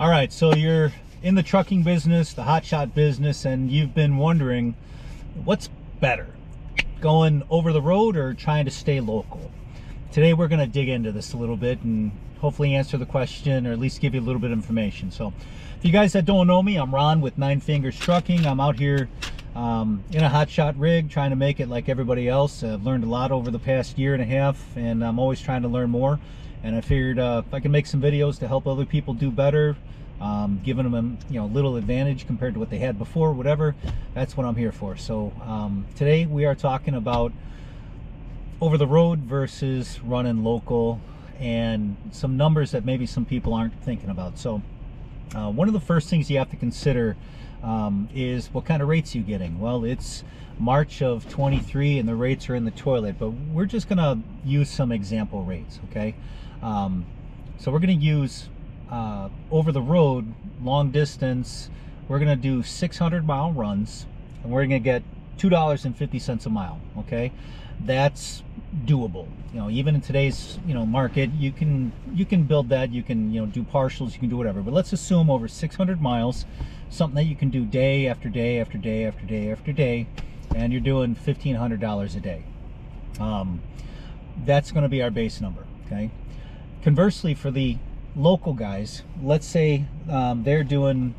All right, so you're in the trucking business, the hotshot business, and you've been wondering what's better, going over the road or trying to stay local. Today we're going to dig into this a little bit and hopefully answer the question, or at least give you a little bit of information. So if you guys that don't know me, I'm Ron with Nine Fingers Trucking. I'm out here in a hotshot rig trying to make it like everybody else. I've learned a lot over the past year and a half, and I'm always trying to learn more. And I figured if I can make some videos to help other people do better, giving them a little advantage compared to what they had before, whatever, that's what I'm here for. So today we are talking about over the road versus running local, and some numbers that maybe some people aren't thinking about. So one of the first things you have to consider is what kind of rates you're getting. Well, it's March of 23 and the rates are in the toilet, but we're just gonna use some example rates, okay? So we're gonna use over the road, long distance, we're gonna do 600-mile runs, and we're gonna get $2.50 a mile, okay? That's doable. Even in today's market, you can build that. You can do partials, you can do whatever, but let's assume over 600 miles, something that you can do day after day after day after day after day, and you're doing $1,500 a day. That's going to be our base number, okay? Conversely, for the local guys, let's say they're doing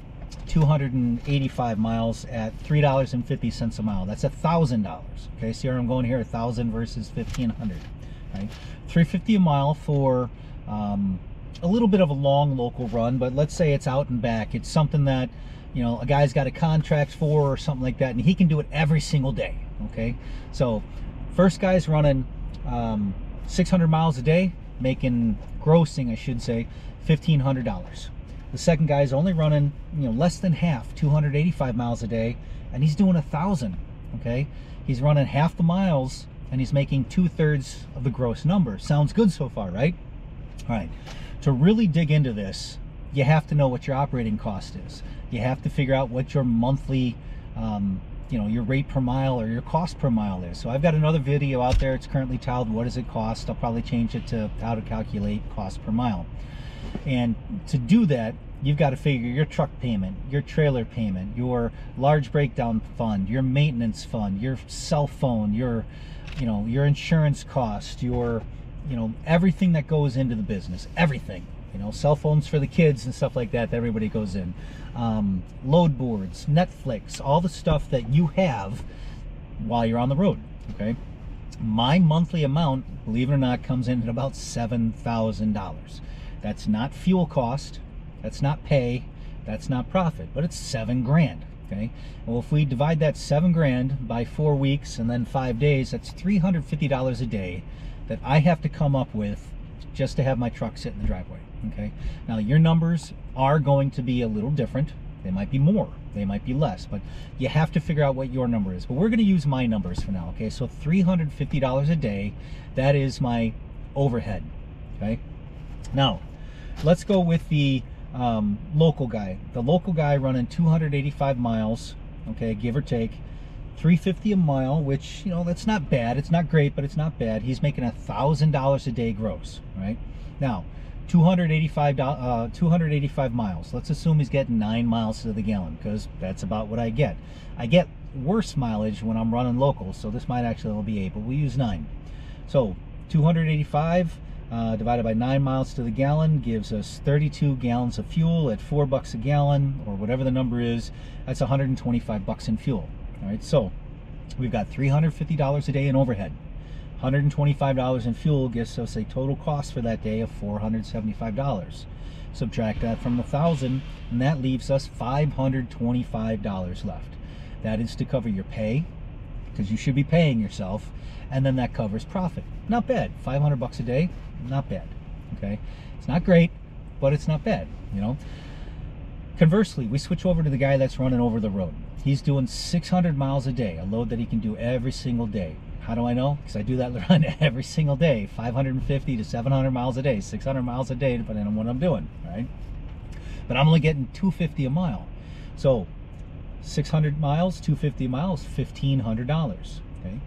285 miles at $3.50 a mile. That's $1,000. Okay, see where I'm going here? 1,000 versus 1,500. Right, $3.50 a mile for a little bit of a long local run, but let's say it's out and back. It's something that a guy's got a contract for or something like that, and he can do it every single day. Okay, so first guy's running 600 miles a day, grossing, I should say, $1,500. The second guy's only running less than half, 285 miles a day, and he's doing 1,000. Okay, he's running half the miles and he's making 2/3 of the gross number. Sounds good so far, right? All right, to really dig into this, you have to know what your operating cost is. You have to figure out what your monthly your rate per mile or your cost per mile is. So I've got another video out there. It's currently titled "What Does It Cost?" I'll probably change it to how to calculate cost per mile. And to do that, you've got to figure your truck payment, your trailer payment, your large breakdown fund, your maintenance fund, your cell phone, your insurance cost, your everything that goes into the business, everything. Cell phones for the kids and stuff like that, that everybody goes in. Load boards, Netflix, all the stuff that you have while you're on the road, okay? My monthly amount, believe it or not, comes in at about $7,000. That's not fuel cost, that's not pay, that's not profit, but it's $7 grand, okay? Well, if we divide that $7 grand by 4 weeks and then 5 days, that's $350 a day that I have to come up with just to have my truck sit in the driveway, okay? Now, your numbers are going to be a little different. They might be more, they might be less, but you have to figure out what your number is. But we're gonna use my numbers for now, okay? So $350 a day, that is my overhead, okay? Now, let's go with the local guy. The local guy running 285 miles, okay, give or take, $3.50 a mile, which that's not bad. It's not great, but it's not bad. He's making $1,000 a day gross, right? Now, 285 miles. Let's assume he's getting 9 miles to the gallon, because that's about what I get. I get worse mileage when I'm running local, so this might actually be 8, but we use 9. So 285 divided by 9 miles to the gallon gives us 32 gallons of fuel at $4 a gallon, or whatever the number is. That's 125 bucks in fuel. All right, so we've got $350 a day in overhead. $125 in fuel gives us a total cost for that day of $475. Subtract that from the 1,000, and that leaves us $525 left. That is to cover your pay, because you should be paying yourself, and then that covers profit. Not bad. 500 bucks a day, not bad. Okay, it's not great, but it's not bad. Conversely, we switch over to the guy that's running over the road. He's doing 600 miles a day, a load that he can do every single day. How do I know? Because I do that run every single day, 550 to 700 miles a day, 600 miles a day, depending on what I'm doing, right? But I'm only getting $2.50 a mile. So 600 miles, $2.50 a mile is $1,500, okay?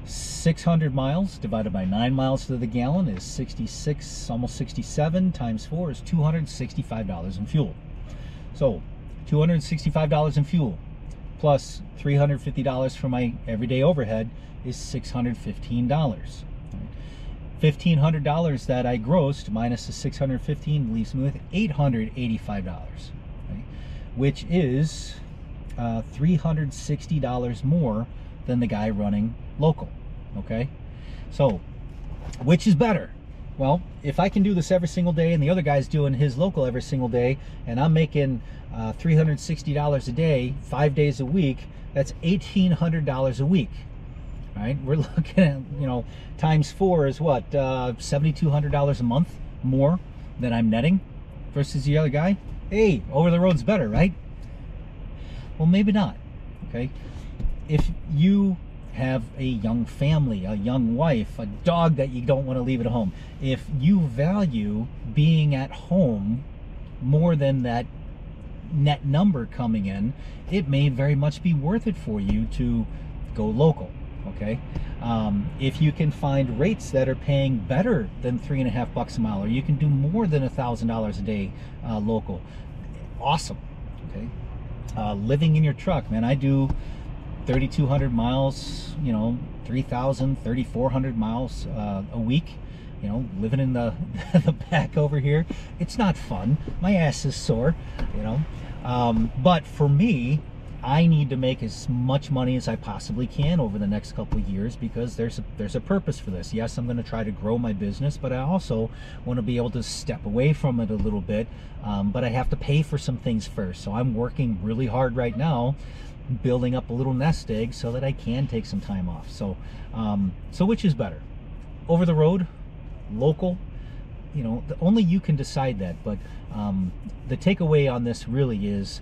600 miles divided by 9 miles to the gallon is 66, almost 67, times 4 is $265 in fuel. So $265 in fuel plus $350 for my everyday overhead is $615. $1,500 that I grossed minus the $615 leaves me with $885, right? Which is $360 more than the guy running local. Okay, so which is better? Well, if I can do this every single day and the other guy's doing his local every single day, and I'm making $360 a day, 5 days a week, that's $1,800 a week. Right? We're looking at, you know, times 4 is what, $7,200 a month more than I'm netting versus the other guy. Hey, over the road's better, right? Well, maybe not. Okay, if you have a young family, a young wife, a dog that you don't want to leave at home, if you value being at home more than that net number coming in, it may very much be worth it for you to go local. Okay, if you can find rates that are paying better than $3.50 a mile, or you can do more than $1,000 a day local, awesome. Okay, living in your truck, man, I do 3,200 miles, you know, 3,000, 3,400 miles a week, you know, living in the the back over here. It's not fun. My ass is sore, you know, but for me, I need to make as much money as I possibly can over the next couple of years, because there's a purpose for this. Yes, I'm going to try to grow my business, but I also want to be able to step away from it a little bit, but I have to pay for some things first. So I'm working really hard right now, building up a little nest egg so that I can take some time off. So so which is better? Over the road, local? You know, only you can decide that. But the takeaway on this really is,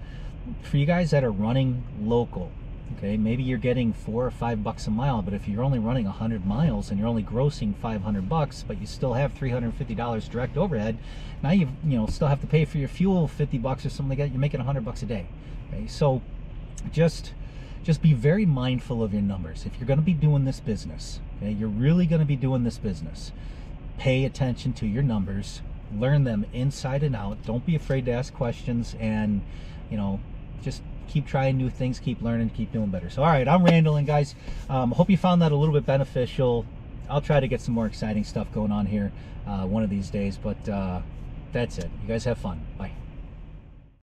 for you guys that are running local, okay, maybe you're getting $4 or $5 a mile, but if you're only running 100 miles and you're only grossing $500, but you still have $350 direct overhead, now you still have to pay for your fuel $50 or something like that. You're making $100 a day. Okay, so just be very mindful of your numbers. If you're going to be doing this business, okay, you're really going to be doing this business, pay attention to your numbers, learn them inside and out. Don't be afraid to ask questions, and you know, just keep trying new things, keep learning, keep doing better. So all right, I'm rambling, guys. Hope you found that a little bit beneficial. I'll try to get some more exciting stuff going on here one of these days, but that's it. You guys have fun. Bye.